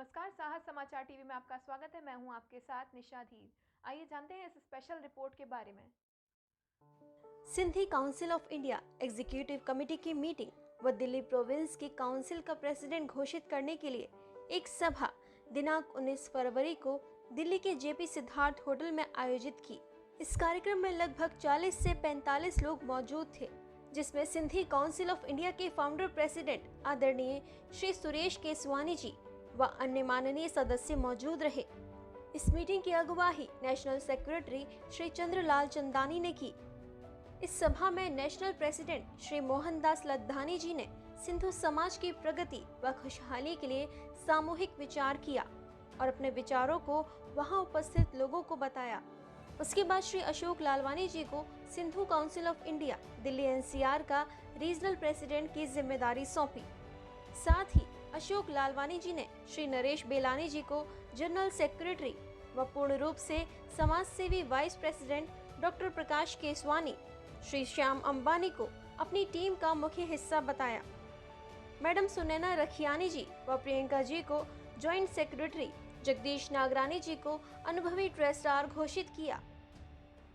नमस्कार, साहस समाचार टीवी में आपका स्वागत है। मैं हूं आपके साथ निशा धीर। आइए जानते हैं इस स्पेशल रिपोर्ट के बारे में। Sindhi council of India executive committee की मीटिंग व दिल्ली प्रोविंस की काउंसिल का प्रेसिडेंट घोषित करने के लिए एक सभा दिनांक 19 फरवरी को दिल्ली के जेपी सिद्धार्थ होटल में आयोजित की। इस कार्यक्रम में लगभग 40 से 45 लोग मौजूद थे, जिसमें सिंधी काउंसिल ऑफ इंडिया के फाउंडर प्रेसिडेंट आदरणीय श्री सुरेश केसवानी जी व अन्य माननीय सदस्य मौजूद रहे। इस मीटिंग की अगुवाई नेशनल सेक्रेटरी श्री चंद्रलाल चंदानी ने की। इस सभा में नेशनल प्रेसिडेंट श्री मोहनदास लद्धानी जी ने सिंधु समाज की प्रगति व खुशहाली के लिए सामूहिक विचार किया और अपने विचारों को वहां उपस्थित लोगों को बताया। उसके बाद श्री अशोक लालवानी जी को Sindhu council of India Delhi NCR का रीजनल प्रेसिडेंट की जिम्मेदारी सौंपी। साथ ही अशोक लालवानी जी ने श्री नरेश बेलानी जी को जनरल सेक्रेटरी व पूर्ण रूप से समाज सेवी वाइस प्रेसिडेंट डॉक्टर प्रकाश केसवानी श्री श्याम अंबानी को अपनी टीम का मुख्य हिस्सा बताया। मैडम सुनैना रखियानी जी व प्रियंका जी को जॉइंट सेक्रेटरी, जगदीश नागरानी जी को अनुभवी ट्रस्टार घोषित किया।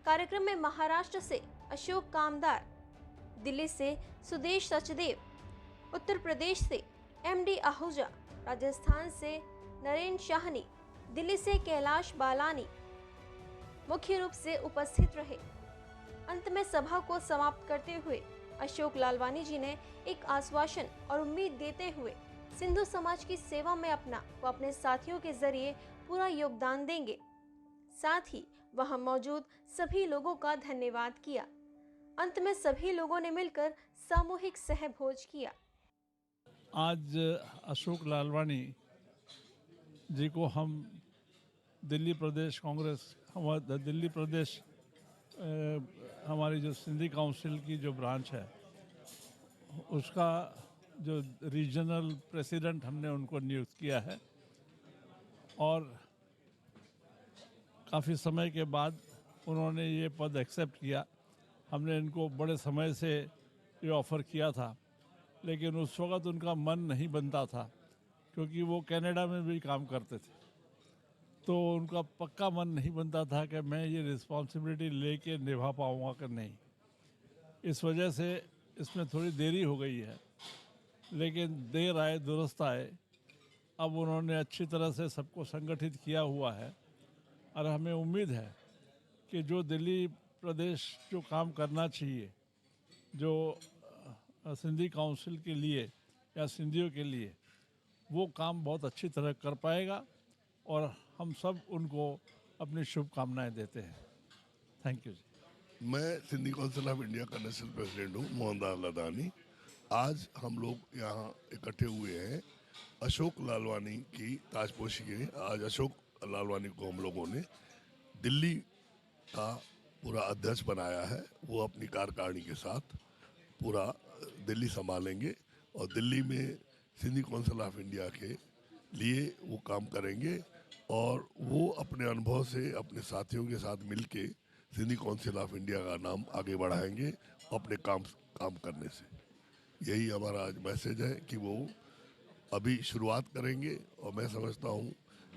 कार्यक्रम में महाराष्ट्र से अशोक कामदार, दिल्ली से सुदेश सचदेव, उत्तर प्रदेश से एमडी आहूजा, राजस्थान से नरेंद्र शाहनी, दिल्ली से कैलाश बालानी मुख्य रूप से उपस्थित रहे। अंत में सभा को समाप्त करते हुए अशोक लालवानी जी ने एक आश्वासन और उम्मीद देते हुए सिंधु समाज की सेवा में अपना व अपने साथियों के जरिए पूरा योगदान देंगे। साथ ही वहां मौजूद सभी लोगों का धन्यवाद किया। अंत में सभी लोगों ने मिलकर सामूहिक सहभोज किया। आज अशोक लालवानी जी को हम दिल्ली प्रदेश कांग्रेस दिल्ली प्रदेश हमारी जो सिंधी काउंसिल की जो ब्रांच है उसका जो रीजनल प्रेसिडेंट हमने उनको नियुक्त किया है और काफ़ी समय के बाद उन्होंने ये पद एक्सेप्ट किया। हमने इनको बड़े समय से ये ऑफ़र किया था, लेकिन उस वक़्त उनका मन नहीं बनता था क्योंकि वो कनाडा में भी काम करते थे, तो उनका पक्का मन नहीं बनता था कि मैं ये रिस्पॉन्सिबिलिटी लेके निभा पाऊँगा कि नहीं। इस वजह से इसमें थोड़ी देरी हो गई है, लेकिन देर आए दुरुस्त आए। अब उन्होंने अच्छी तरह से सबको संगठित किया हुआ है और हमें उम्मीद है कि जो दिल्ली प्रदेश जो काम करना चाहिए, जो सिंधी काउंसिल के लिए या सिंधियों के लिए, वो काम बहुत अच्छी तरह कर पाएगा और हम सब उनको अपनी शुभकामनाएं देते हैं। थैंक यू जी। मैं सिंधी काउंसिल ऑफ इंडिया का नेशनल प्रेसिडेंट हूँ मोहनदास लदानी। आज हम लोग यहाँ इकट्ठे हुए हैं अशोक लालवानी की ताजपोशी के। आज अशोक लालवानी को हम लोगों ने दिल्ली का पूरा अध्यक्ष बनाया है। वो अपनी कार्यकारिणी के साथ पूरा दिल्ली संभालेंगे और दिल्ली में सिंधी काउंसिल ऑफ इंडिया के लिए वो काम करेंगे और वो अपने अनुभव से अपने साथियों के साथ मिलके सिंधी काउंसिल ऑफ इंडिया का नाम आगे बढ़ाएंगे अपने काम करने से। यही हमारा आज मैसेज है कि वो अभी शुरुआत करेंगे और मैं समझता हूँ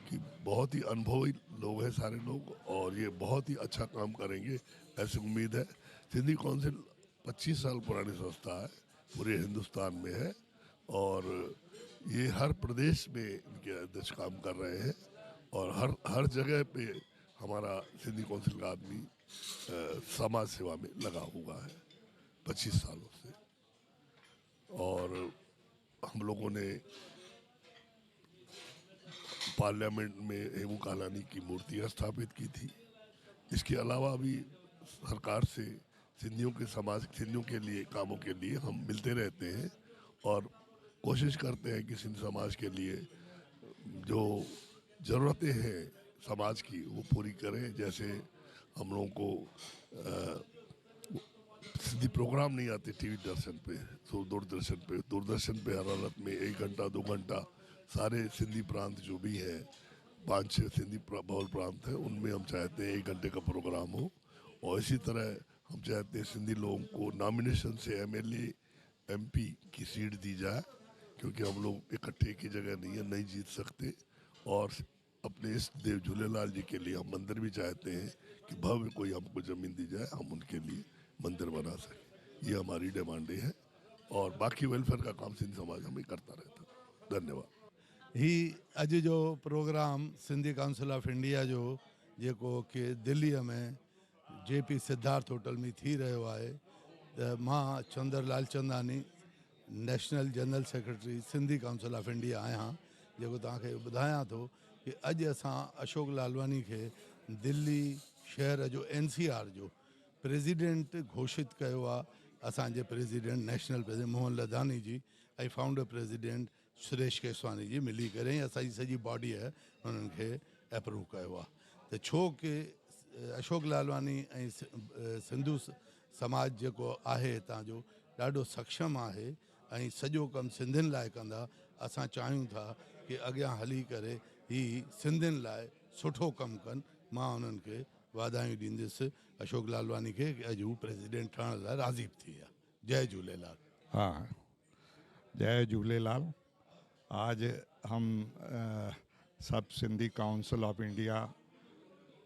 कि बहुत ही अनुभवी लोग हैं सारे लोग और ये बहुत ही अच्छा काम करेंगे, ऐसी उम्मीद है। सिंधी काउंसिल 25 साल पुरानी संस्था है, पूरे हिंदुस्तान में है और ये हर प्रदेश में इनके अध्यक्ष काम कर रहे हैं और हर जगह पे हमारा सिंधी काउंसिल का आदमी समाज सेवा में लगा हुआ है 25 सालों से। और हम लोगों ने पार्लियामेंट में हेमू कालानी की मूर्तियाँ स्थापित की थी। इसके अलावा भी सरकार से सिंधियों के लिए कामों के लिए हम मिलते रहते हैं और कोशिश करते हैं कि सिंध समाज के लिए जो ज़रूरतें हैं समाज की वो पूरी करें। जैसे हम लोगों को सिंधी प्रोग्राम नहीं आते टीवी दर्शन पे, तो दूरदर्शन पे हर हालत में 1 घंटा 2 घंटा सारे सिंधी प्रांत जो भी हैं 5-6 सिंधी बहुल प्रांत हैं उनमें हम चाहते हैं 1 घंटे का प्रोग्राम हो। और इसी तरह हम चाहते हैं सिंधी लोगों को नॉमिनेशन से एमएलए एमपी की सीट दी जाए, क्योंकि हम लोग इकट्ठे की जगह नहीं जीत सकते और अपने इस देव झूलेलाल जी के लिए हम मंदिर भी चाहते हैं कि भव्य कोई हमको ज़मीन दी जाए, हम उनके लिए मंदिर बना सकें। ये हमारी डिमांडें हैं और बाकी वेलफेयर का काम सिंधी समाज हमें करता रहता है। धन्यवाद। ही अॼु जो program Sindhi council of India जो जेको कि दिल्लीअ में JP सिद्धार्थ होटल में थी रहियो आहे, त मां Chandar Lalchandani national general secretary Sindhi council of India आहियां, जेको तव्हांखे ॿुधायां थो कि अॼु असां अशोक लालवानी खे दिल्ली शहर जो NCR जो प्रेसिडेंट घोषित कयो आहे। असांजे president national president Mohan Ladhani ji ऐं फाउंडर प्रेसिडेंट सुरेश केसवानी जी मिली करे असांजी सॼी बॉडी आहे हुननि खे अप्रूव कयो आहे। त छो कि अशोक लालवानी ऐं सिंधु समाज जेको आहे हितां जो ॾाढो सक्षम आहे ऐं सॼो कमु सिंधियुनि लाइ कंदा। असां चाहियूं था कि अॻियां हली करे ही सिंधियुनि लाइ सुठो कमु कनि। मां उन्हनि खे वाधायूं ॾींदुसि अशोक लालवानी खे कि अॼु हू प्रेसिडेंट ठहण लाइ राज़ी बि थी विया। जय झूलेलाल। हाँ, जय झूलेलाल। आज हम सब सिंधी काउंसिल ऑफ इंडिया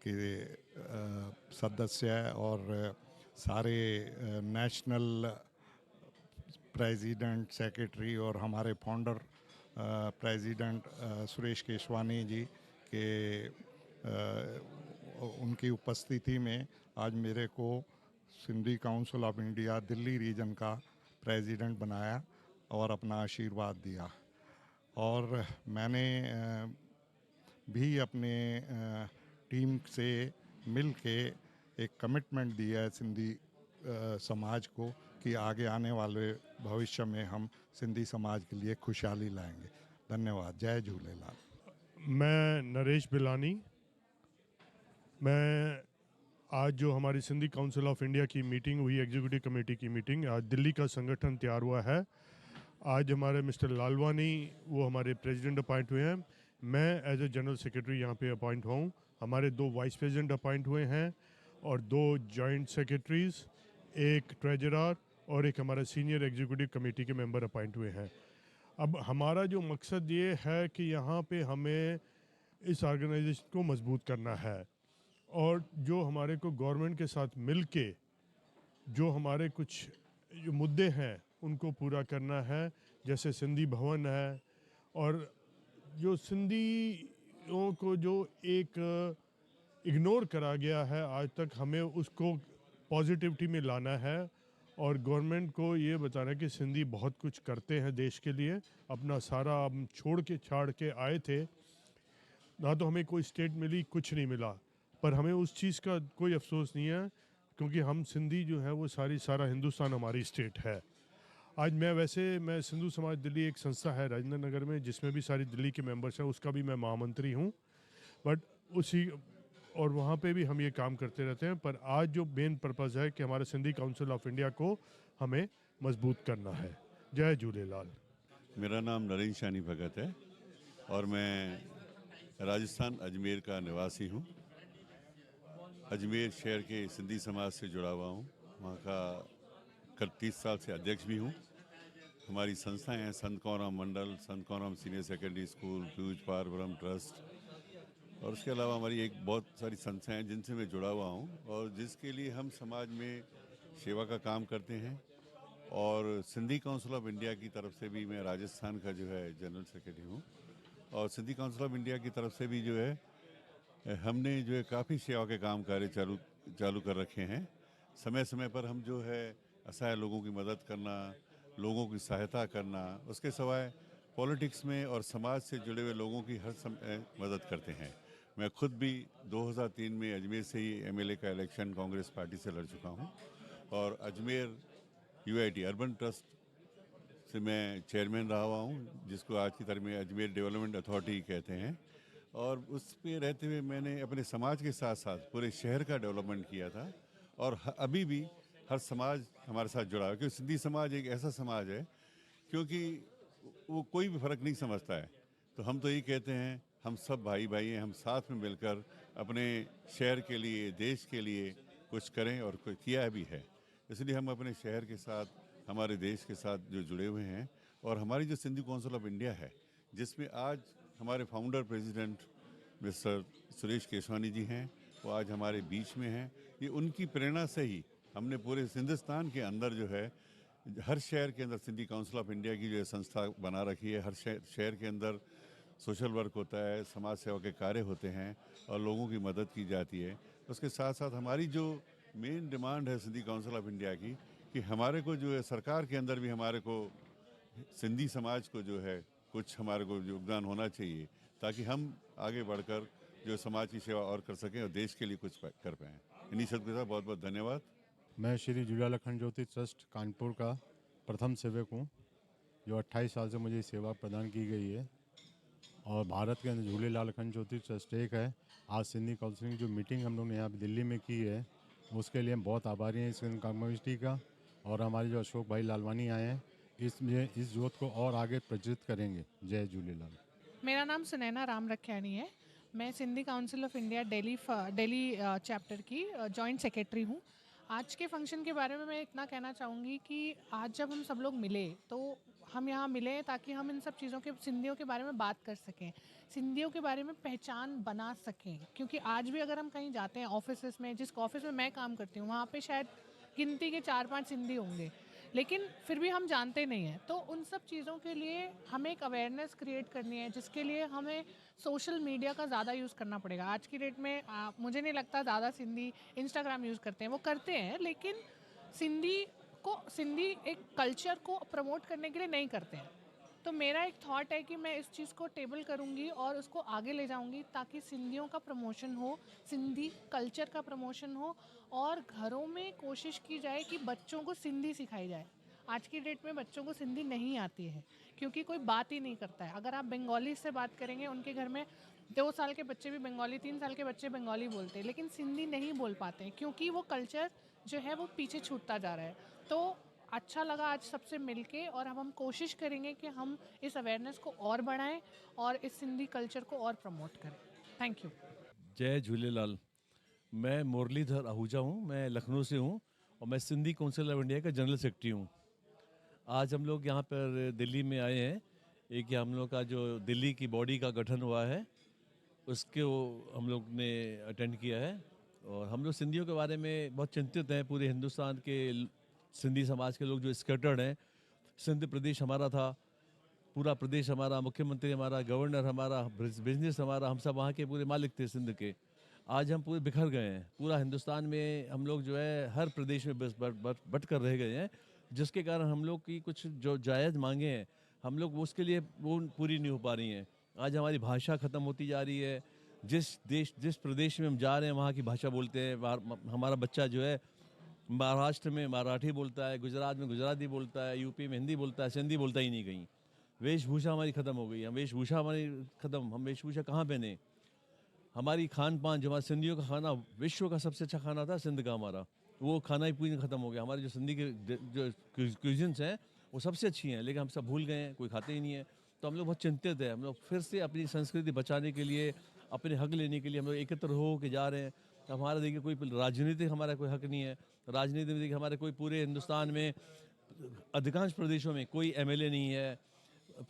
के सदस्य और सारे नेशनल प्रेसिडेंट सेक्रेटरी और हमारे फाउंडर प्रेसिडेंट सुरेश केसवानी जी के उनकी उपस्थिति में आज मेरे को Sindhi council of India Delhi region का प्रेसिडेंट बनाया और अपना आशीर्वाद दिया। और मैंने भी अपने टीम से मिल के एक कमिटमेंट दिया है सिंधी समाज को कि आगे आने वाले भविष्य में हम सिंधी समाज के लिए खुशहाली लाएंगे। धन्यवाद। जय झूलेलाल। मैं नरेश बिलानी। मैं आज जो हमारी सिंधी काउंसिल ऑफ इंडिया की मीटिंग हुई, एग्जीक्यूटिव कमेटी की मीटिंग, आज दिल्ली का संगठन तैयार हुआ है। आज हमारे मिस्टर लालवानी वो हमारे प्रेसिडेंट अपॉइंट हुए हैं। मैं एज ए जनरल सेक्रेटरी यहाँ पे अपॉइंट हुआ हूँ। हमारे 2 वाइस प्रेसिडेंट अपॉइंट हुए हैं और 2 जॉइंट सेक्रेटरीज, एक ट्रेजरर और एक हमारा सीनियर एग्जीक्यूटिव कमेटी के मेंबर अपॉइंट हुए हैं। अब हमारा जो मकसद ये है कि यहाँ पे हमें इस ऑर्गेनाइजेशन को मजबूत करना है और जो हमारे को गवर्नमेंट के साथ मिल के जो हमारे कुछ जो मुद्दे हैं उनको पूरा करना है, जैसे सिंधी भवन है और जो सिंधियों को जो एक इग्नोर करा गया है आज तक, हमें उसको पॉजिटिविटी में लाना है और गवर्नमेंट को ये बताना है कि सिंधी बहुत कुछ करते हैं देश के लिए। अपना सारा हम छोड़ के छाड़ के आए थे, ना तो हमें कोई स्टेट मिली, कुछ नहीं मिला, पर हमें उस चीज़ का कोई अफसोस नहीं है क्योंकि हम सिंधी जो है वो सारा हिंदुस्तान हमारी स्टेट है। आज मैं सिंधु समाज दिल्ली एक संस्था है राजेंद्र नगर में जिसमें भी सारी दिल्ली के मेंबर्स हैं, उसका भी मैं महामंत्री हूँ। बट उसी और वहाँ पे भी हम ये काम करते रहते हैं। पर आज जो मेन पर्पज़ है कि हमारे सिंधी काउंसिल ऑफ इंडिया को हमें मजबूत करना है। जय झूलेलाल। मेरा नाम नरेंद्र शानी भगत है और मैं राजस्थान अजमेर का निवासी हूँ। अजमेर शहर के सिंधी समाज से जुड़ा हुआ हूँ। वहाँ का करीब 30 साल से अध्यक्ष भी हूँ। हमारी संस्थाएं हैं संत कौराम मंडल, संत कौराम senior secondary school, fuse पारब्रह्म trust और उसके अलावा हमारी एक बहुत सारी संस्थाएं हैं जिनसे मैं जुड़ा हुआ हूँ और जिसके लिए हम समाज में सेवा का काम करते हैं। और सिंधी काउंसिल ऑफ इंडिया की तरफ से भी मैं राजस्थान का जो है जनरल सेक्रेटरी हूँ और सिंधी काउंसिल ऑफ इंडिया की तरफ से भी जो है हमने जो है काफ़ी सेवा के काम कार्य चालू कर रखे हैं। समय समय पर हम जो है असहाय लोगों की मदद करना, लोगों की सहायता करना, उसके सिवाय पॉलिटिक्स में और समाज से जुड़े हुए लोगों की हर समय मदद करते हैं। मैं खुद भी 2003 में अजमेर से ही MLA का इलेक्शन कांग्रेस पार्टी से लड़ चुका हूं और अजमेर UIT अर्बन ट्रस्ट से मैं चेयरमैन रहा हुआ हूं, जिसको आज की तारीख में अजमेर डेवलपमेंट अथॉरिटी कहते हैं। और उस पे रहते हुए मैंने अपने समाज के साथ साथ पूरे शहर का डेवलपमेंट किया था और अभी भी हर समाज हमारे साथ जुड़ा है क्योंकि सिंधी समाज एक ऐसा समाज है क्योंकि वो कोई भी फ़र्क नहीं समझता है। तो हम तो यही कहते हैं हम सब भाई भाई हैं, हम साथ में मिलकर अपने शहर के लिए, देश के लिए कुछ करें और कुछ किया भी है। इसलिए हम अपने शहर के साथ, हमारे देश के साथ जो जुड़े हुए हैं और हमारी जो सिंधी काउंसिल ऑफ इंडिया है जिसमें आज हमारे founder president mister Suresh Keshwani ji हैं, वो आज हमारे बीच में हैं। ये उनकी प्रेरणा से ही हमने पूरे हिंदुस्तान के अंदर जो है हर शहर के अंदर सिंधी काउंसिल ऑफ इंडिया की जो है संस्था बना रखी है। हर शहर के अंदर सोशल वर्क होता है, समाज सेवा के कार्य होते हैं और लोगों की मदद की जाती है। उसके साथ साथ हमारी जो मेन डिमांड है सिंधी काउंसिल ऑफ इंडिया की कि हमारे को जो है सरकार के अंदर भी हमारे को सिंधी समाज को जो है कुछ हमारे को योगदान होना चाहिए, ताकि हम आगे बढ़कर जो समाज की सेवा और कर सकें और देश के लिए कुछ कर पाएँ। इन्हीं सब के साथ बहुत बहुत धन्यवाद। मैं श्री झूलेलाल अखंड ज्योति ट्रस्ट कानपुर का प्रथम सेवक हूँ, जो 28 साल से मुझे सेवा प्रदान की गई है। और भारत के अंदर झूलेलाल अखंड ज्योति ट्रस्ट एक है। आज सिंधी काउंसिल की जो मीटिंग हम लोग ने यहाँ पे दिल्ली में की है, उसके लिए हम बहुत आभारी हैं इस कम्युनिटी का। और हमारे जो अशोक भाई लालवानी आए हैं, इस जोत को और आगे प्रज्वलित करेंगे। जय झूलेलाल। मेरा नाम सुनैना राम रखियानी है। मैं Sindhi council of India Delhi chapter की जॉइंट सेक्रेटरी हूँ। आज के फंक्शन के बारे में मैं इतना कहना चाहूँगी कि आज जब हम सब लोग मिले तो हम यहाँ मिले ताकि हम इन सब चीज़ों के सिंधियों के बारे में बात कर सकें, सिंधियों के बारे में पहचान बना सकें। क्योंकि आज भी अगर हम कहीं जाते हैं ऑफिस में, जिस ऑफिस में मैं काम करती हूँ वहाँ पे शायद गिनती के 4-5 सिंधी होंगे, लेकिन फिर भी हम जानते नहीं हैं। तो उन सब चीज़ों के लिए हमें एक अवेयरनेस क्रिएट करनी है, जिसके लिए हमें सोशल मीडिया का ज़्यादा यूज़ करना पड़ेगा। आज की डेट में मुझे नहीं लगता ज़्यादा सिंधी इंस्टाग्राम यूज़ करते हैं, वो करते हैं लेकिन सिंधी एक कल्चर को प्रमोट करने के लिए नहीं करते हैं। तो मेरा एक थॉट है कि मैं इस चीज़ को टेबल करूँगी और उसको आगे ले जाऊँगी ताकि सिंधियों का प्रमोशन हो, सिंधी कल्चर का प्रमोशन हो और घरों में कोशिश की जाए कि बच्चों को सिंधी सिखाई जाए। आज की डेट में बच्चों को सिंधी नहीं आती है क्योंकि कोई बात ही नहीं करता है। अगर आप बंगाली से बात करेंगे, उनके घर में 2 साल के बच्चे भी बंगाली, 3 साल के बच्चे बंगाली बोलते हैं, लेकिन सिंधी नहीं बोल पाते हैं क्योंकि वो कल्चर जो है वो पीछे छूटता जा रहा है। तो अच्छा लगा आज सबसे मिलके और अब हम कोशिश करेंगे कि हम इस अवेयरनेस को और बढ़ाएं और इस सिंधी कल्चर को और प्रमोट करें। Thank you. जय झूलेलाल। मैं मुरलीधर आहूजा हूँ, मैं लखनऊ से हूँ और मैं सिंधी काउंसिल ऑफ इंडिया का जनरल सेक्रेटरी हूँ। आज हम लोग यहाँ पर दिल्ली में आए हैं। एक हम लोग का जो दिल्ली की बॉडी का गठन हुआ है उसके हम लोग ने अटेंड किया है और हम लोग सिंधियों के बारे में बहुत चिंतित हैं। पूरे हिंदुस्तान के सिंधी समाज के लोग जो स्कैटर्ड हैं, सिंध प्रदेश हमारा था, पूरा प्रदेश हमारा, मुख्यमंत्री हमारा, गवर्नर हमारा, बिजनेस हमारा, हम सब वहाँ के पूरे मालिक थे सिंध के। आज हम पूरे बिखर गए हैं। पूरा हिंदुस्तान में हम लोग जो है हर प्रदेश में बट कर रह गए हैं, जिसके कारण हम लोग की कुछ जो जायज़ मांगे हैं हम लोग उसके लिए वो पूरी नहीं हो पा रही हैं। आज हमारी भाषा ख़त्म होती जा रही है। जिस प्रदेश में हम जा रहे हैं वहाँ की भाषा बोलते हैं। हमारा बच्चा जो है महाराष्ट्र में मराठी बोलता है, गुजरात में गुजराती बोलता है, यूपी में हिंदी बोलता है, सिंधी बोलता ही नहीं कहीं। वेशभूषा हमारी ख़त्म हो गई है। वेशभूषा हमारी ख़त्म, हम वेशभूषा कहाँ पहने? हमारी खान पान, जो हमारे सिंधियों का खाना विश्व का सबसे अच्छा खाना था सिंध का हमारा, वो खाना ही पूरी ख़त्म हो गया। हमारे जो सिंधी के जो क्यूजिन्स हैं वो सबसे अच्छी हैं, लेकिन हम सब भूल गए हैं, कोई खाते ही नहीं है। तो हम लोग बहुत चिंतित हैं। हम लोग फिर से अपनी संस्कृति बचाने के लिए, अपने हक लेने के लिए हम लोग एकत्र हो के जा रहे हैं। हमारा देखिए कोई राजनीतिक हमारा कोई हक नहीं है। राजनीति में देखिए हमारे कोई पूरे हिंदुस्तान में अधिकांश प्रदेशों में कोई एमएलए नहीं है,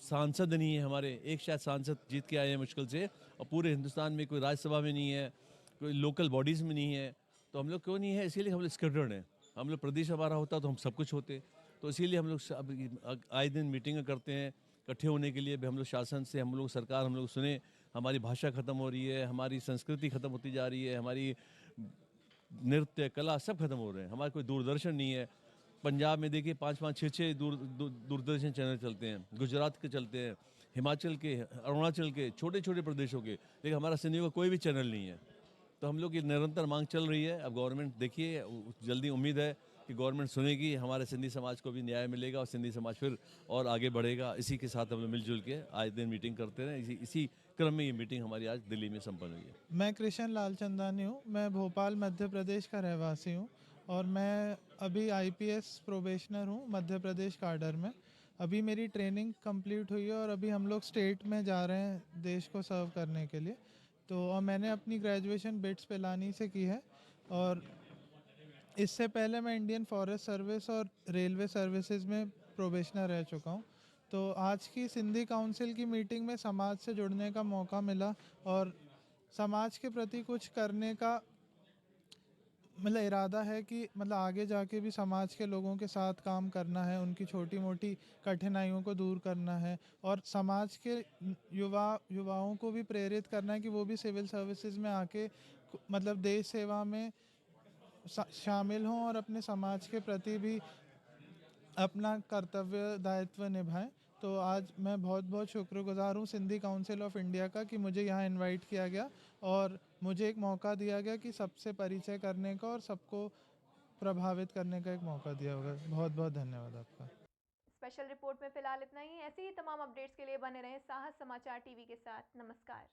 सांसद नहीं है। हमारे एक शायद सांसद जीत के आए हैं मुश्किल से, और पूरे हिंदुस्तान में कोई राज्यसभा में नहीं है, कोई लोकल बॉडीज़ में नहीं है। तो हम लोग क्यों नहीं है? इसीलिए हम लोग स्कैटर्ड हैं। हम लोग प्रदेश हमारा होता तो हम सब कुछ होते। तो इसीलिए हम लोग आए दिन मीटिंग करते हैं इकट्ठे होने के लिए। हम लोग शासन से, हम लोग सरकार, हम लोग सुने हमारी भाषा ख़त्म हो रही है, हमारी संस्कृति ख़त्म होती जा रही है, हमारी नृत्य कला सब खत्म हो रहे हैं। हमारा कोई दूरदर्शन नहीं है। पंजाब में देखिए 5-5, 6-6 दूरदर्शन चैनल चलते हैं, गुजरात के चलते हैं, हिमाचल के, अरुणाचल के, छोटे छोटे प्रदेशों के, लेकिन हमारा सिंधियों का कोई भी चैनल नहीं है। तो हम लोग की निरंतर मांग चल रही है। अब गवर्नमेंट देखिए, जल्दी उम्मीद है कि गवर्नमेंट सुनेगी, हमारे सिंधी समाज को भी न्याय मिलेगा और सिंधी समाज फिर और आगे बढ़ेगा। इसी के साथ हम लोग मिलजुल के आज दिन मीटिंग करते रहे। इसी क्रम में ये मीटिंग हमारी आज दिल्ली में संपन्न हुई है। मैं कृष्ण लालचंदानी हूँ। मैं भोपाल मध्य प्रदेश का रहवासी हूँ और मैं अभी IPS प्रोबेशनर हूँ मध्य प्रदेश काडर में। अभी मेरी ट्रेनिंग कंप्लीट हुई है और अभी हम लोग स्टेट में जा रहे हैं देश को सर्व करने के लिए। तो और मैंने अपनी ग्रेजुएशन बिट्स पिलानी से की है और इससे पहले मैं इंडियन फॉरेस्ट सर्विस और रेलवे सर्विसेज में प्रोबेशनर रह चुका हूँ। तो आज की सिंधी काउंसिल की मीटिंग में समाज से जुड़ने का मौका मिला और समाज के प्रति कुछ करने का मतलब इरादा है कि मतलब आगे जाके भी समाज के लोगों के साथ काम करना है, उनकी छोटी मोटी कठिनाइयों को दूर करना है और समाज के युवाओं को भी प्रेरित करना है कि वो भी सिविल सर्विसेज में आके मतलब देश सेवा में शामिल हों और अपने समाज के प्रति भी अपना कर्तव्य दायित्व निभाएं। तो आज मैं बहुत बहुत शुक्रगुजार हूँ सिंधी काउंसिल ऑफ इंडिया का कि मुझे यहाँ इनवाइट किया गया और मुझे एक मौका दिया गया कि सबसे परिचय करने का और सबको प्रभावित करने का एक मौका दिया होगा। बहुत बहुत धन्यवाद आपका। स्पेशल रिपोर्ट में फिलहाल इतना ही। ऐसे ही तमाम अपडेट्स के लिए बने रहें साहस समाचार टीवी के साथ। नमस्कार।